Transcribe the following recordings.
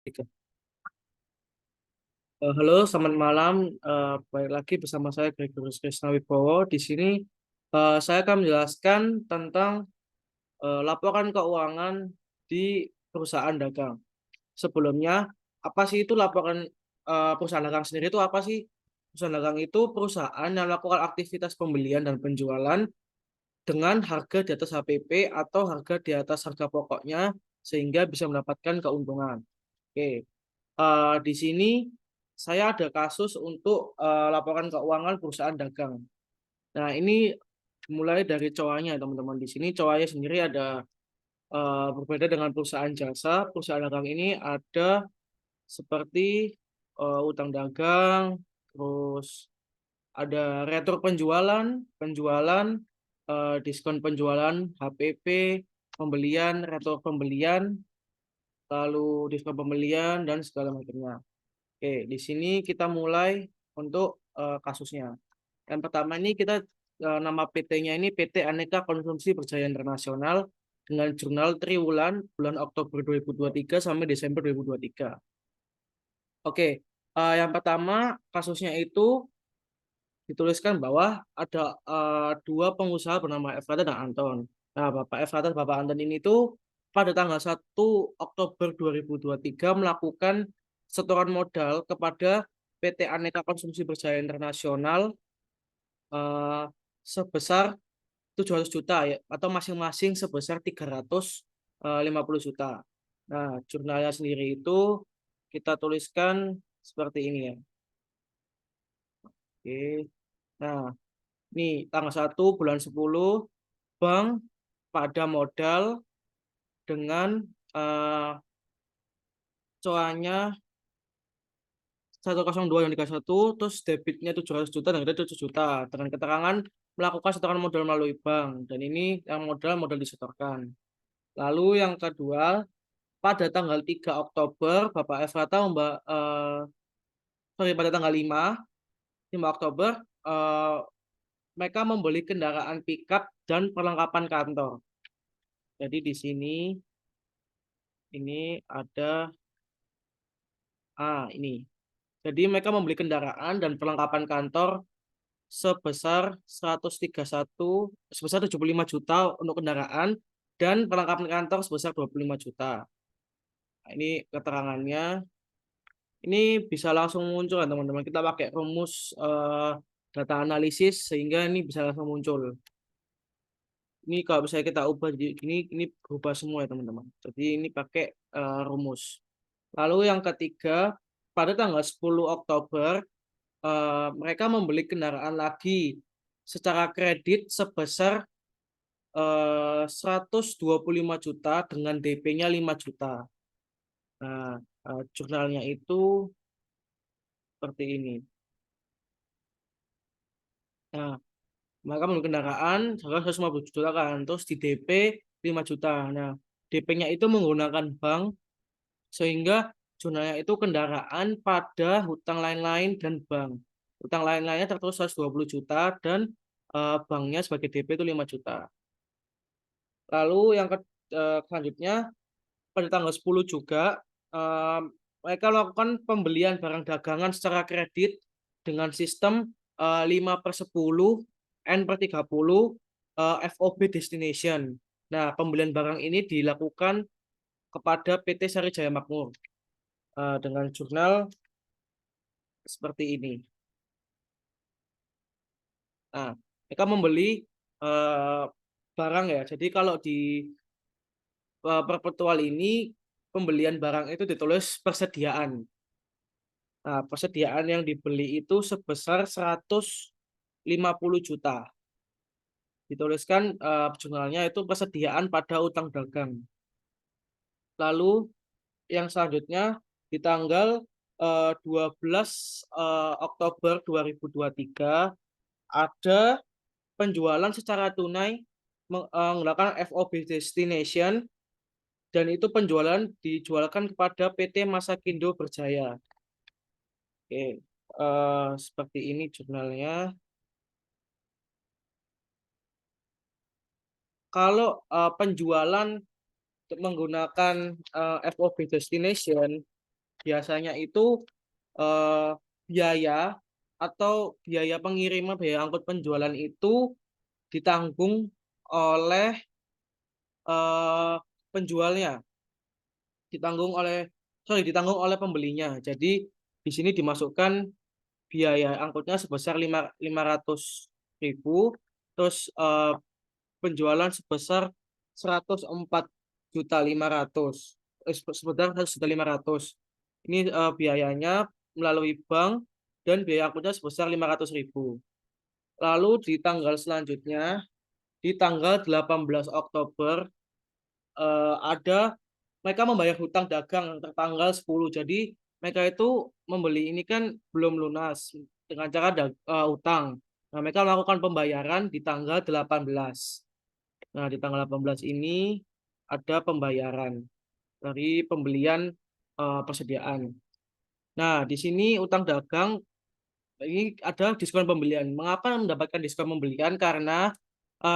Tiga. Halo, selamat malam. Balik lagi bersama saya Gregorius Krisnawibowo. Di sini saya akan menjelaskan tentang laporan keuangan di perusahaan dagang. Sebelumnya, apa sih itu laporan perusahaan dagang sendiri itu apa sih? Perusahaan dagang itu perusahaan yang melakukan aktivitas pembelian dan penjualan dengan harga di atas HPP atau harga di atas harga pokoknya sehingga bisa mendapatkan keuntungan. Oke. Di sini saya ada kasus untuk laporan keuangan perusahaan dagang. Nah, ini mulai dari coanya, teman-teman. Di sini coanya sendiri ada berbeda dengan perusahaan jasa. Perusahaan dagang ini ada seperti utang dagang, terus ada retur penjualan, diskon penjualan, HPP, pembelian, retur pembelian, lalu diskon pembelian dan segala macamnya. Oke, di sini kita mulai untuk kasusnya. Yang pertama ini kita nama PT-nya ini PT Aneka Konsumsi Berjaya Internasional dengan jurnal triwulan bulan Oktober 2023 sampai Desember 2023. Oke, yang pertama kasusnya itu dituliskan bahwa ada dua pengusaha bernama Efrata dan Anton. Nah, Bapak Efrata dan Bapak Anton ini tuh pada tanggal 1 Oktober 2023 melakukan setoran modal kepada PT Aneka Konsumsi Berjaya Internasional eh, sebesar 700 juta ya, atau masing-masing sebesar 350 juta. Nah, jurnalnya sendiri itu kita tuliskan seperti ini ya. Oke. Nah, ini tanggal 1 bulan 10 bank pada modal dengan eh, coannya 102 yang 31, terus debitnya 700 juta dan kredit 7 juta dengan keterangan melakukan setoran modal melalui bank, dan ini yang modal disetorkan. Lalu yang kedua, pada tanggal 3 Oktober Bapak Efrata sorry, pada tanggal 5 Oktober eh, mereka membeli kendaraan pickup dan perlengkapan kantor. Jadi di sini ini ada ini. Jadi mereka membeli kendaraan dan perlengkapan kantor sebesar 131 sebesar 75 juta untuk kendaraan dan perlengkapan kantor sebesar 25 juta. Nah, ini keterangannya. Ini bisa langsung muncul kan teman-teman. Kita pakai rumus data analisis sehingga ini bisa langsung muncul. Ini kalau misalnya kita ubah jadi gini, ini berubah semua ya teman-teman. Jadi ini pakai rumus. Lalu yang ketiga, pada tanggal 10 Oktober mereka membeli kendaraan lagi secara kredit sebesar 125 juta dengan DP-nya 5 juta. Nah, jurnalnya itu seperti ini. Nah, maka membeli kendaraan harga 150 juta kan, terus di DP 5 juta. Nah, DP-nya itu menggunakan bank sehingga jurnalnya itu kendaraan pada hutang lain-lain dan bank. Hutang lain-lainnya tertulis 120 juta dan banknya sebagai DP itu 5 juta. Lalu yang selanjutnya pada tanggal 10 juga eh, mereka melakukan pembelian barang dagangan secara kredit dengan sistem 5/10 N/30 FOB Destination. Nah, pembelian barang ini dilakukan kepada PT Sari Jaya Makmur dengan jurnal seperti ini. Nah, mereka membeli eh, barang ya. Jadi kalau di perpetual ini pembelian barang itu ditulis persediaan. Nah, persediaan yang dibeli itu sebesar 150 juta. Dituliskan jurnalnya itu persediaan pada utang dagang. Lalu yang selanjutnya di tanggal 12 Oktober 2023 ada penjualan secara tunai menggunakan FOB Destination, dan itu penjualan dijualkan kepada PT Masakindo Berjaya. Oke, seperti ini jurnalnya. Kalau penjualan menggunakan FOB Destination biasanya itu biaya atau biaya pengiriman, biaya angkut penjualan itu ditanggung oleh penjualnya, ditanggung oleh pembelinya. Jadi di sini dimasukkan biaya angkutnya sebesar 500.000, terus penjualan sebesar 104.500.000, sebesar 100.500.000. Ini biayanya melalui bank dan biaya angkutnya sebesar 500.000. Lalu di tanggal selanjutnya, di tanggal 18 Oktober, ada mereka membayar hutang dagang tertanggal 10. Jadi mereka itu membeli ini kan belum lunas dengan cara utang. Nah, mereka melakukan pembayaran di tanggal 18. Nah, di tanggal 18 ini ada pembayaran dari pembelian persediaan. Nah, di sini utang dagang ini ada diskon pembelian. Mengapa mendapatkan diskon pembelian? Karena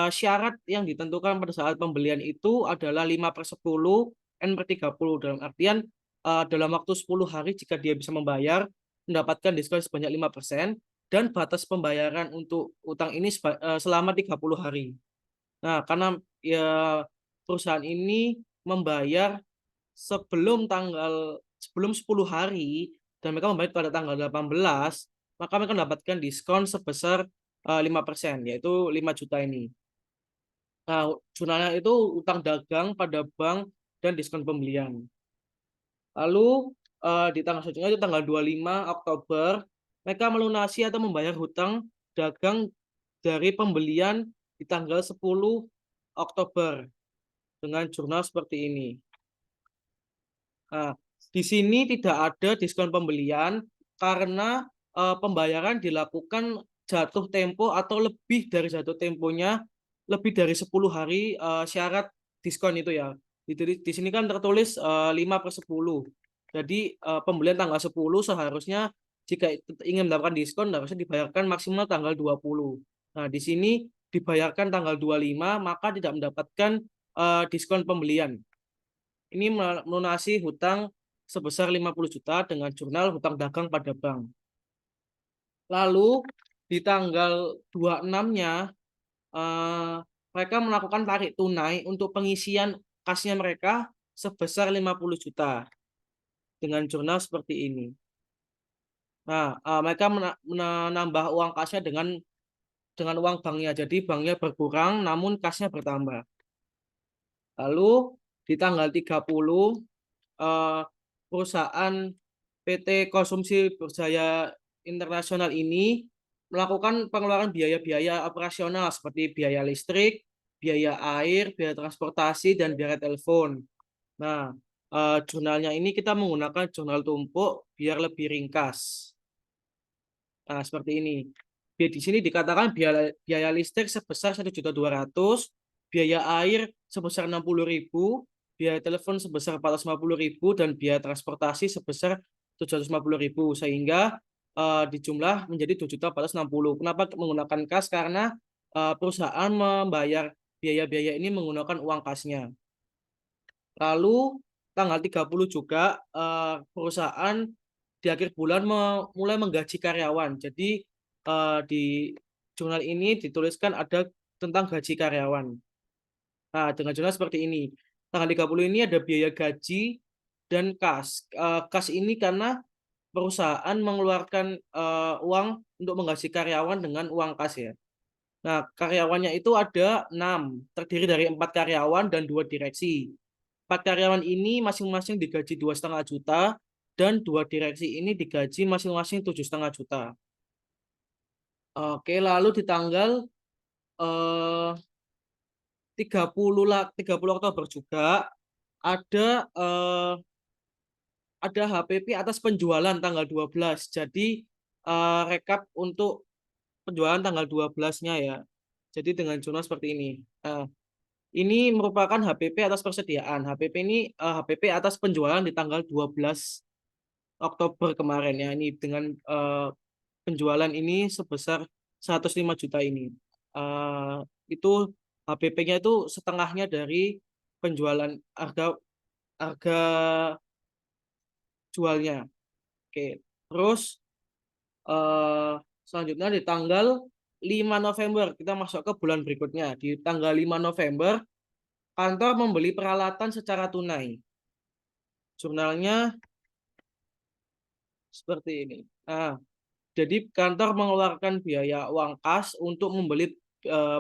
syarat yang ditentukan pada saat pembelian itu adalah 5/10 N/30. Dalam artian dalam waktu 10 hari jika dia bisa membayar, mendapatkan diskon sebanyak 5% dan batas pembayaran untuk utang ini selama 30 hari. Nah, karena ya perusahaan ini membayar sebelum 10 hari dan mereka membayar pada tanggal 18, maka mereka mendapatkan diskon sebesar 5%, yaitu 5 juta ini. Nah, jurnalnya itu utang dagang pada bank dan diskon pembelian. Lalu di tanggal selanjutnya itu tanggal 25 Oktober, mereka melunasi atau membayar hutang dagang dari pembelian di tanggal 10 Oktober dengan jurnal seperti ini. Nah, di sini tidak ada diskon pembelian karena pembayaran dilakukan jatuh tempo atau lebih dari jatuh temponya lebih dari 10 hari syarat diskon itu ya. Di sini kan tertulis 5/10. Jadi pembelian tanggal 10 seharusnya jika ingin mendapatkan diskon harusnya dibayarkan maksimal tanggal 20. Nah, di sini dibayarkan tanggal 25 maka tidak mendapatkan diskon pembelian. Ini melunasi hutang sebesar 50 juta dengan jurnal hutang dagang pada bank. Lalu di tanggal 26-nya mereka melakukan tarik tunai untuk pengisian kasnya mereka sebesar 50 juta dengan jurnal seperti ini. Nah, mereka menambah uang kasnya dengan uang banknya. Jadi banknya berkurang namun kasnya bertambah. Lalu di tanggal 30 perusahaan PT Konsumsi Berjaya Internasional ini melakukan pengeluaran biaya-biaya operasional seperti biaya listrik, biaya air, biaya transportasi, dan biaya telepon. Nah, jurnalnya ini kita menggunakan jurnal tumpuk biar lebih ringkas. Nah, seperti ini. Di sini dikatakan biaya listrik sebesar 1.200.000, biaya air sebesar 60.000, biaya telepon sebesar 450.000, dan biaya transportasi sebesar 750.000, sehingga dijumlah menjadi 7.460.000. Kenapa menggunakan kas? Karena perusahaan membayar biaya-biaya ini menggunakan uang kasnya. Lalu tanggal 30 juga perusahaan di akhir bulan mulai menggaji karyawan. Jadi di jurnal ini dituliskan ada tentang gaji karyawan. Nah, dengan jurnal seperti ini. Tanggal 30 ini ada biaya gaji dan kas. Kas ini karena perusahaan mengeluarkan uang untuk menggaji karyawan dengan uang kas ya. Nah, karyawannya itu ada 6, terdiri dari 4 karyawan dan 2 direksi. 4 karyawan ini masing-masing digaji 2,5 juta dan 2 direksi ini digaji masing-masing 7,5 juta. Oke, lalu di tanggal 30 Oktober juga ada HPP atas penjualan tanggal 12. Jadi rekap untuk penjualan tanggal 12-nya ya. Jadi dengan jurnal seperti ini. Ini merupakan HPP atas persediaan. HPP ini HPP atas penjualan di tanggal 12 Oktober kemarin ya. Ini dengan penjualan ini sebesar 105 juta ini. Itu HPP-nya itu setengahnya dari penjualan harga harga jualnya. Oke, terus selanjutnya di tanggal 5 November, kita masuk ke bulan berikutnya. Di tanggal 5 November, kantor membeli peralatan secara tunai. Jurnalnya seperti ini. Nah, jadi kantor mengeluarkan biaya uang kas untuk membeli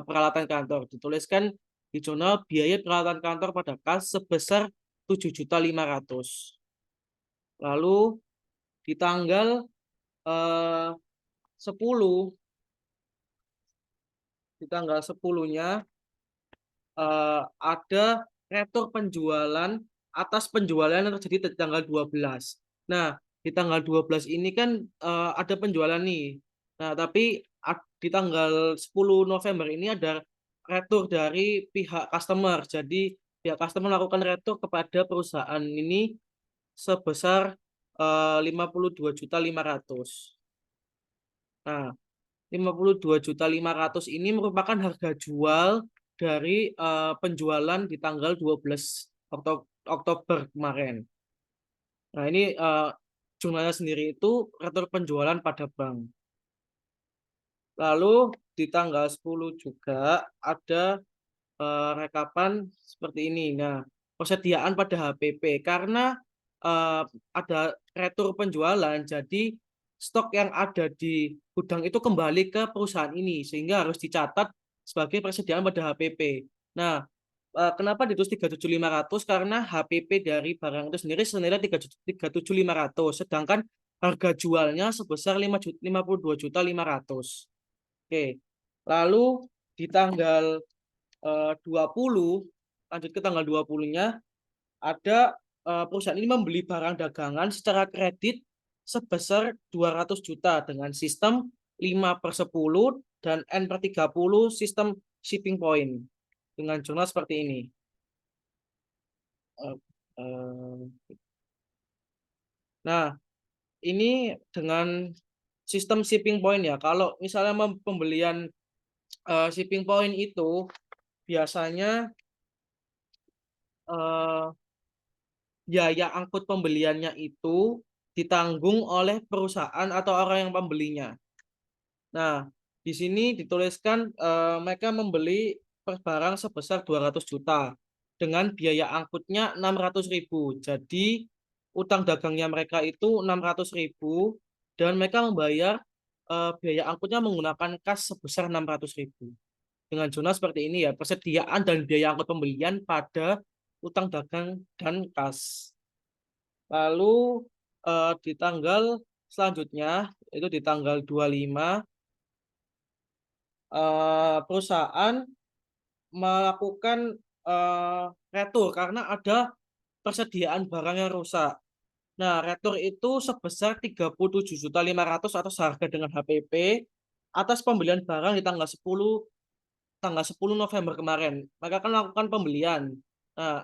peralatan kantor. Dituliskan di jurnal biaya peralatan kantor pada kas sebesar 7.500.000. Lalu di tanggal 10, di tanggal 10-nya ada retur penjualan atas penjualan yang terjadi di tanggal 12. Nah, di tanggal 12 ini kan ada penjualan nih. Nah, tapi di tanggal 10 November ini ada retur dari pihak customer. Jadi, pihak customer melakukan retur kepada perusahaan ini sebesar 52.500.000. Nah, 52.500.000 ini merupakan harga jual dari penjualan di tanggal 12 Oktober kemarin. Nah, ini jumlahnya sendiri itu retur penjualan pada bank. Lalu di tanggal 10 juga ada rekapan seperti ini. Nah, persediaan pada HPP karena ada retur penjualan, jadi stok yang ada di gudang itu kembali ke perusahaan ini sehingga harus dicatat sebagai persediaan pada HPP. Nah, kenapa ditulis 37.500? Karena HPP dari barang itu sendiri senilai 37.500, sedangkan harga jualnya sebesar 52.500.000. Oke. Lalu di tanggal 20, lanjut ke tanggal 20-nya, ada perusahaan ini membeli barang dagangan secara kredit sebesar 200 juta dengan sistem 5/10 dan N/30 sistem shipping point dengan jurnal seperti ini. Nah, ini dengan sistem shipping point ya. Kalau misalnya pembelian shipping point itu biasanya biaya angkut pembeliannya itu ditanggung oleh perusahaan atau orang yang pembelinya. Nah, di sini dituliskan mereka membeli barang sebesar 200 juta dengan biaya angkutnya 600.000. Jadi utang dagangnya mereka itu 600.000 dan mereka membayar biaya angkutnya menggunakan kas sebesar 600.000. Dengan jurnal seperti ini ya, persediaan dan biaya angkut pembelian pada utang dagang dan kas. Lalu di tanggal selanjutnya, itu di tanggal 25, perusahaan melakukan retur karena ada persediaan barang yang rusak. Nah, retur itu sebesar 37.500.000 atau seharga dengan HPP atas pembelian barang di tanggal 10 November kemarin. Mereka akan melakukan pembelian. Nah,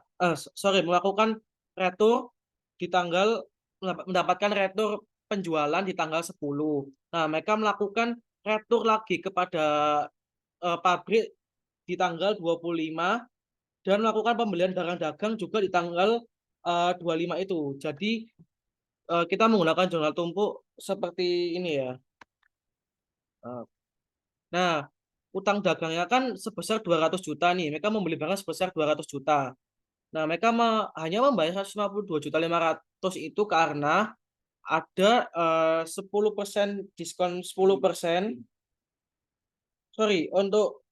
melakukan retur di tanggal mendapatkan retur penjualan di tanggal 10. Nah, mereka melakukan retur lagi kepada pabrik di tanggal 25 dan melakukan pembelian barang dagang juga di tanggal 25 itu. Jadi kita menggunakan jurnal tumpuk seperti ini ya. Nah, utang dagangnya kan sebesar 200 juta nih. Mereka membeli barang sebesar 200 juta. Nah, mereka hanya membayar 152.500.000 itu karena ada 10% diskon 10%. Sorry, untuk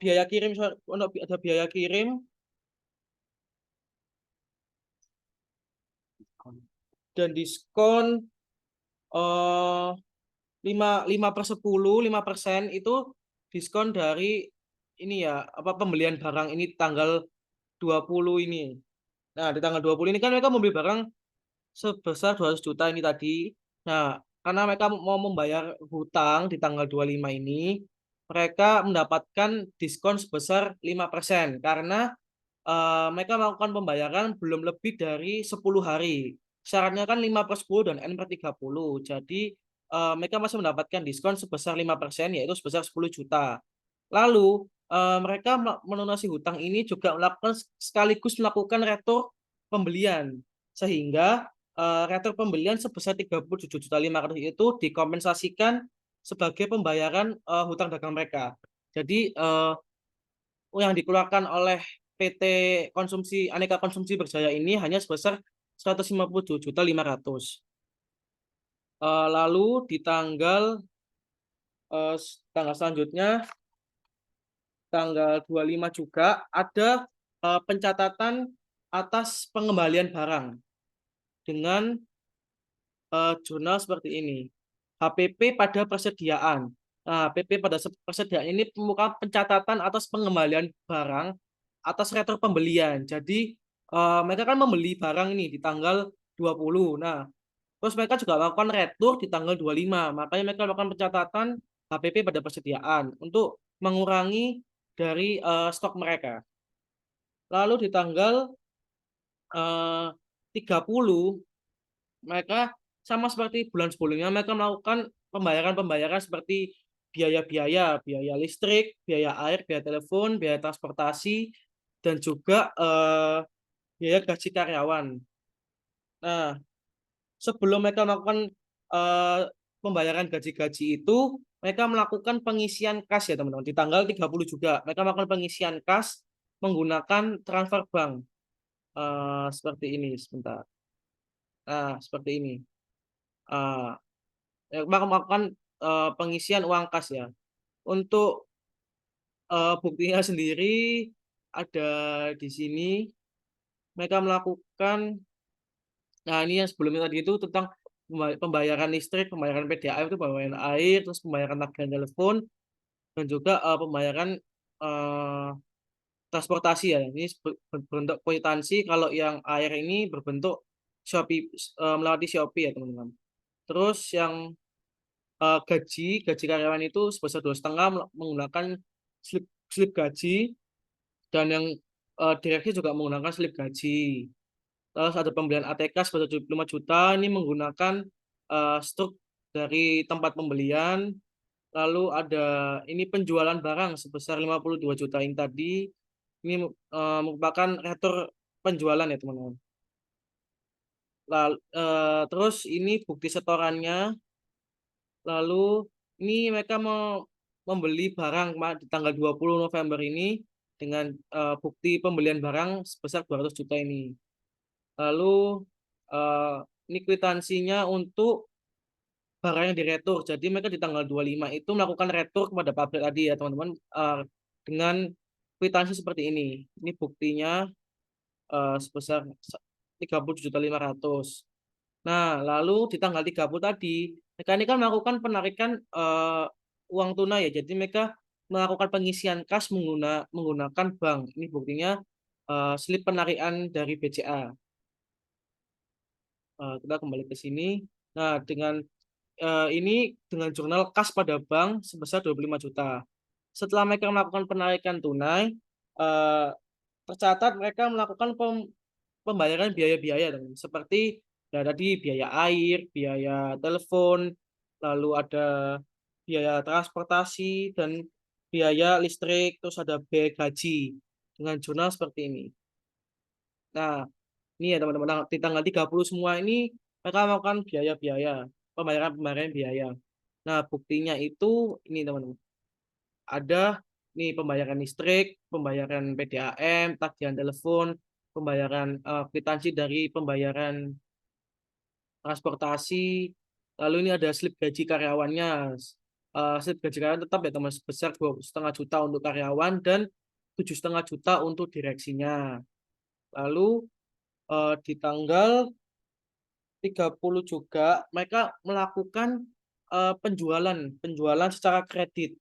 biaya kirim, untuk ada biaya kirim dan diskon 5/10, 5% itu diskon dari ini ya, pembelian barang ini tanggal 20 ini. Nah, di tanggal 20 ini kan mereka membeli barang sebesar 200 juta ini tadi. Nah, karena mereka mau membayar hutang di tanggal 25 ini, mereka mendapatkan diskon sebesar 5% karena mereka melakukan pembayaran belum lebih dari 10 hari. Syaratnya kan 5/10 dan N/30. Jadi mereka masih mendapatkan diskon sebesar 5%, yaitu sebesar 10 juta. Lalu mereka melunasi hutang ini juga sekaligus melakukan retur pembelian, sehingga retur pembelian sebesar 37.500.000 itu dikompensasikan sebagai pembayaran hutang dagang mereka. Jadi yang dikeluarkan oleh PT Aneka Konsumsi Berjaya ini hanya sebesar 157.500.000. Lalu di tanggal selanjutnya, tanggal 25 juga ada pencatatan atas pengembalian barang dengan jurnal seperti ini. HPP pada persediaan. Nah, HPP pada persediaan ini merupakan pencatatan atas pengembalian barang atas retur pembelian. Jadi mereka kan membeli barang ini di tanggal 20. Nah, terus mereka juga melakukan retur di tanggal 25. Makanya mereka melakukan pencatatan HPP pada persediaan untuk mengurangi dari stok mereka. Lalu di tanggal 30 mereka sama seperti bulan sebelumnya, mereka melakukan pembayaran-pembayaran seperti biaya-biaya, biaya listrik, biaya air, biaya telepon, biaya transportasi, dan juga biaya gaji karyawan. Nah, sebelum mereka melakukan pembayaran gaji-gaji itu, mereka melakukan pengisian kas ya teman-teman. Di tanggal 30 juga, mereka melakukan pengisian kas menggunakan transfer bank. Seperti ini, sebentar. Nah, seperti ini. Uh, melakukan pengisian uang kas ya. Untuk buktinya sendiri ada di sini. Mereka melakukan, nah ini yang sebelumnya tadi itu tentang pembayaran listrik, pembayaran PDAM itu pembayaran air, terus pembayaran tagihan telepon, dan juga pembayaran transportasi ya. Ini berbentuk kwitansi. Kalau yang air ini berbentuk Shopee, melewati Shopee ya teman-teman. Terus yang gaji karyawan itu sebesar 2,5 menggunakan slip gaji, dan yang direksi juga menggunakan slip gaji. Terus ada pembelian ATK sebesar 75 juta, ini menggunakan struk dari tempat pembelian. Lalu ada ini penjualan barang sebesar 52 juta ini tadi, ini merupakan retur penjualan ya teman-teman. Lalu terus ini bukti setorannya. Lalu ini mereka membeli barang di tanggal 20 November ini dengan bukti pembelian barang sebesar 200 juta ini. Lalu ini kwitansinya untuk barang yang diretur. Jadi mereka di tanggal 25 itu melakukan retur kepada pabrik tadi ya teman-teman, dengan kwitansi seperti ini. Ini buktinya sebesar 37.500.000. Nah, lalu di tanggal 30 tadi, mereka ini kan melakukan penarikan uang tunai ya. Jadi mereka melakukan pengisian kas menggunakan bank. Ini buktinya slip penarikan dari BCA. Kita kembali ke sini. Nah, dengan ini dengan jurnal kas pada bank sebesar 25 juta. Setelah mereka melakukan penarikan tunai, tercatat mereka melakukan pembayaran biaya-biaya seperti ya tadi biaya air, biaya telepon, lalu ada biaya transportasi dan biaya listrik, terus ada biaya gaji dengan jurnal seperti ini. Nah, ini ya teman-teman, di tanggal 30 semua ini mereka melakukan biaya-biaya, pembayaran biaya. Nah, buktinya itu ini teman-teman. Ada nih pembayaran listrik, pembayaran PDAM, tagihan telepon, pembayaran kwitansi dari pembayaran transportasi, lalu ini ada slip gaji karyawannya. Slip gaji karyawan tetap ya teman sebesar 2,5 juta untuk karyawan dan 7,5 juta untuk direksinya. Lalu di tanggal 30 juga mereka melakukan penjualan secara kredit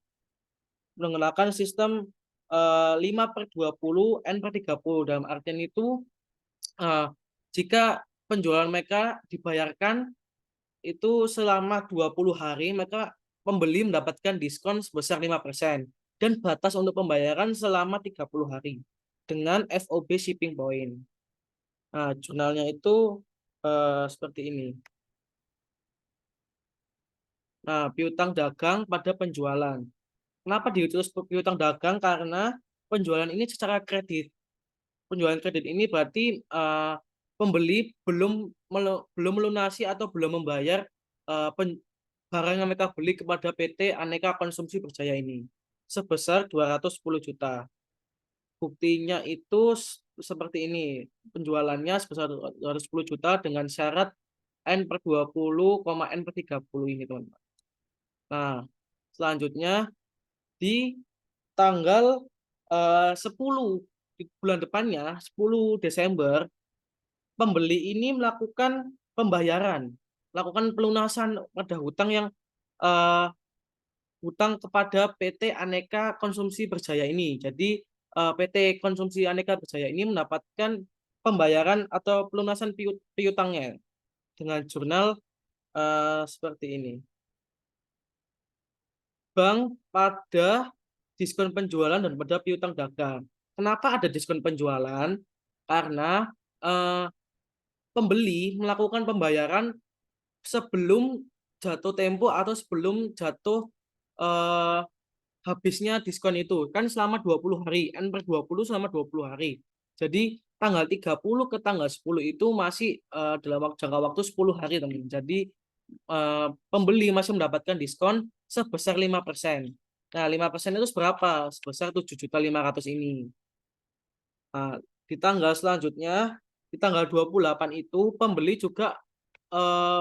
menggunakan sistem 5/20 N/30. Dalam artian itu jika penjualan mereka dibayarkan itu selama 20 hari, maka pembeli mendapatkan diskon sebesar 5% dan batas untuk pembayaran selama 30 hari dengan FOB shipping point. Nah, jurnalnya itu seperti ini. Nah, piutang dagang pada penjualan. Kenapa ditulis piutang dagang? Karena penjualan ini secara kredit. Penjualan kredit ini berarti pembeli belum melunasi atau belum membayar barang yang mereka beli kepada PT Aneka Konsumsi Berjaya ini sebesar 210 juta. Buktinya itu seperti ini. Penjualannya sebesar 210 juta dengan syarat N per 20, N per 30 ini, teman-teman. Nah, selanjutnya di tanggal 10 di bulan depannya, 10 Desember, pembeli ini melakukan pembayaran, melakukan pelunasan pada hutang yang eh, hutang kepada PT Aneka Konsumsi Berjaya ini. Jadi PT Konsumsi Aneka Berjaya ini mendapatkan pembayaran atau pelunasan piutangnya dengan jurnal seperti ini. Bank pada diskon penjualan dan pada piutang dagang. Kenapa ada diskon penjualan? Karena eh, pembeli melakukan pembayaran sebelum jatuh tempo atau sebelum jatuh eh, habisnya diskon itu. Kan selama 20 hari, N per 20 selama 20 hari. Jadi tanggal 30 ke tanggal 10 itu masih dalam jangka waktu 10 hari, teman. Jadi pembeli masih mendapatkan diskon sebesar 5%. Nah, 5% itu berapa? Sebesar 7.500.000 ini. Nah, di tanggal selanjutnya, di tanggal 28 itu, pembeli juga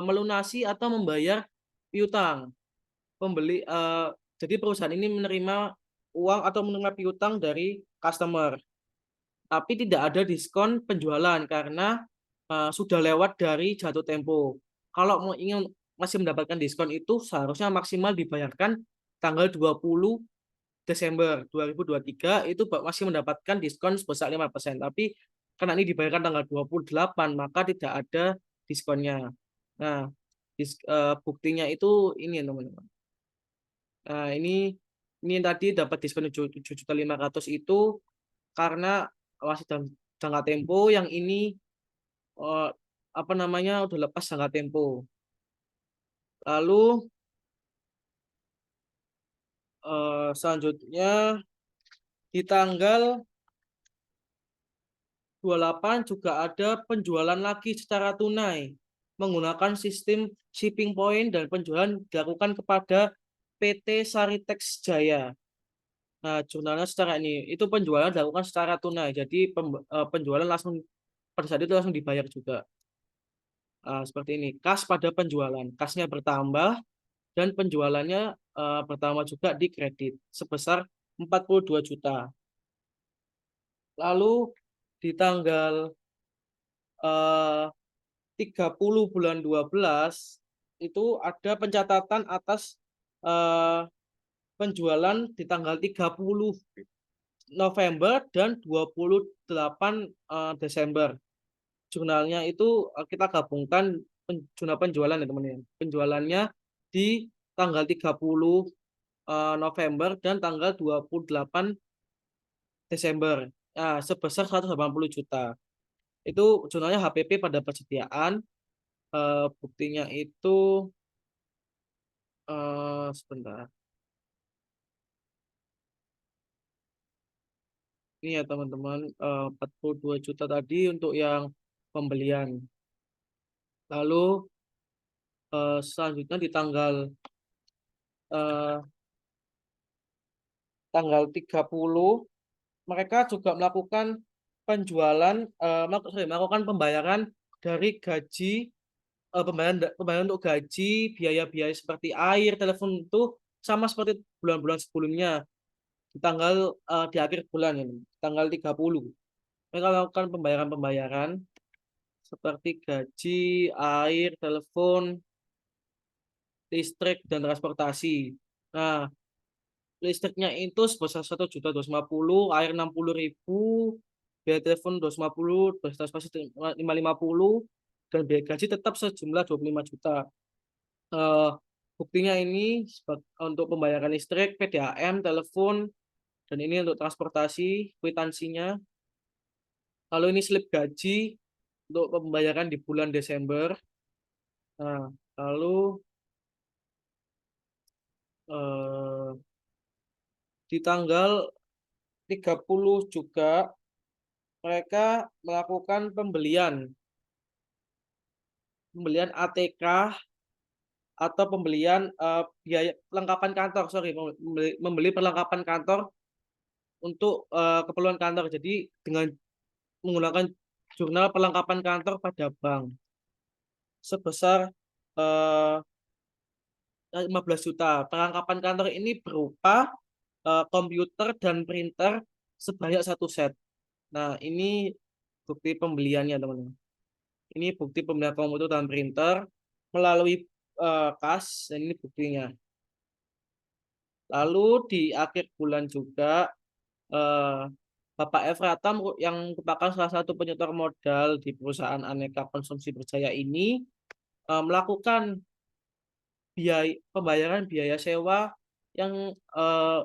melunasi atau membayar piutang. Pembeli, jadi perusahaan ini menerima uang atau menerima piutang dari customer. Tapi tidak ada diskon penjualan karena sudah lewat dari jatuh tempo. Kalau mau ingin masih mendapatkan diskon itu seharusnya maksimal dibayarkan tanggal 20 Desember 2023 itu masih mendapatkan diskon sebesar 5%. Tapi karena ini dibayarkan tanggal 28 maka tidak ada diskonnya. Nah, buktinya itu ini, teman-teman. Nah, ini tadi dapat diskon 7.500.000 itu karena masih dalam jangka tempo yang ini eh, apa namanya udah lepas jangka tempo. Lalu selanjutnya di tanggal 28 juga ada penjualan lagi secara tunai menggunakan sistem shipping point dan penjualan dilakukan kepada PT Saritex Jaya. Nah, jurnalnya secara ini itu penjualan dilakukan secara tunai. Jadi penjualan langsung pada saat itu langsung dibayar juga. Seperti ini. Kas pada penjualan, kasnya bertambah dan penjualannya bertambah juga di kredit sebesar 42 juta. Lalu di tanggal 30 bulan 12 itu ada pencatatan atas eh, penjualan di tanggal 30 November dan 28 Desember. Jurnalnya itu kita gabungkan jurnal penjualan ya, teman-teman. Penjualannya di tanggal 30 November dan tanggal 28 Desember. Nah, sebesar 180 juta. Itu jurnalnya HPP pada persediaan. Buktinya itu sebentar. Ini ya, teman-teman, 42 juta tadi untuk yang pembelian. Lalu selanjutnya di eh, tanggal 30 mereka juga melakukan penjualan melakukan pembayaran dari gaji pembayaran untuk gaji, biaya-biaya seperti air, telepon itu sama seperti bulan-bulan sebelumnya di akhir bulan ini, tanggal 30. Mereka melakukan pembayaran-pembayaran seperti gaji, air, telepon, listrik, dan transportasi. Nah, listriknya itu sebesar 1.250.000, air 60.000, biaya telepon 250, biaya transportasi 550, dan biaya gaji tetap sejumlah 25 juta. Eh, Buktinya ini untuk pembayaran listrik, PDAM, telepon, dan ini untuk transportasi, kwitansinya. Lalu ini slip gaji untuk pembayaran di bulan Desember. Nah, lalu eh, di tanggal 30 juga mereka melakukan pembelian. pembelian ATK atau pembelian, biaya perlengkapan kantor, sorry, membeli perlengkapan kantor untuk, keperluan kantor. Jadi dengan menggunakan jurnal perlengkapan kantor pada bank sebesar, eee, 15 juta. Perlengkapan kantor ini berupa, komputer dan printer sebanyak 1 set. Nah, ini bukti pembeliannya, teman-teman. Ini bukti pembelian komputer dan printer melalui, kas, dan ini buktinya. Lalu di akhir bulan juga, eee, Bapak Efrata yang merupakan salah satu penyetor modal di perusahaan Aneka Konsumsi Berjaya ini, melakukan pembayaran biaya sewa yang,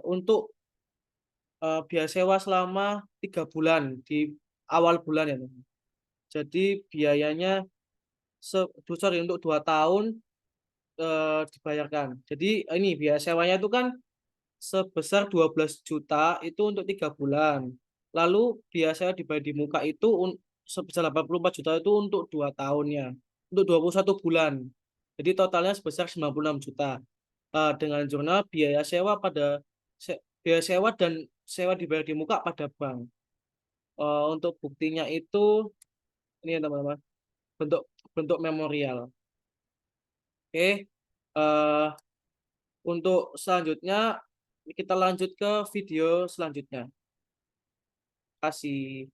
untuk, biaya sewa selama 3 bulan di awal bulan ya, teman. Jadi biayanya sorry, untuk 2 tahun, dibayarkan. Jadi ini biaya sewanya itu kan sebesar 12 juta itu untuk 3 bulan. Lalu biasanya dibayar di muka itu sebesar 84 juta itu untuk 2 tahunnya, untuk 21 bulan. Jadi totalnya sebesar 96 juta. Dengan jurnal biaya sewa dan sewa dibayar di muka pada bank. Untuk buktinya itu ini ya teman-teman, bentuk bentuk memorial. Oke, eee, untuk selanjutnya kita lanjut ke video selanjutnya. Kasih.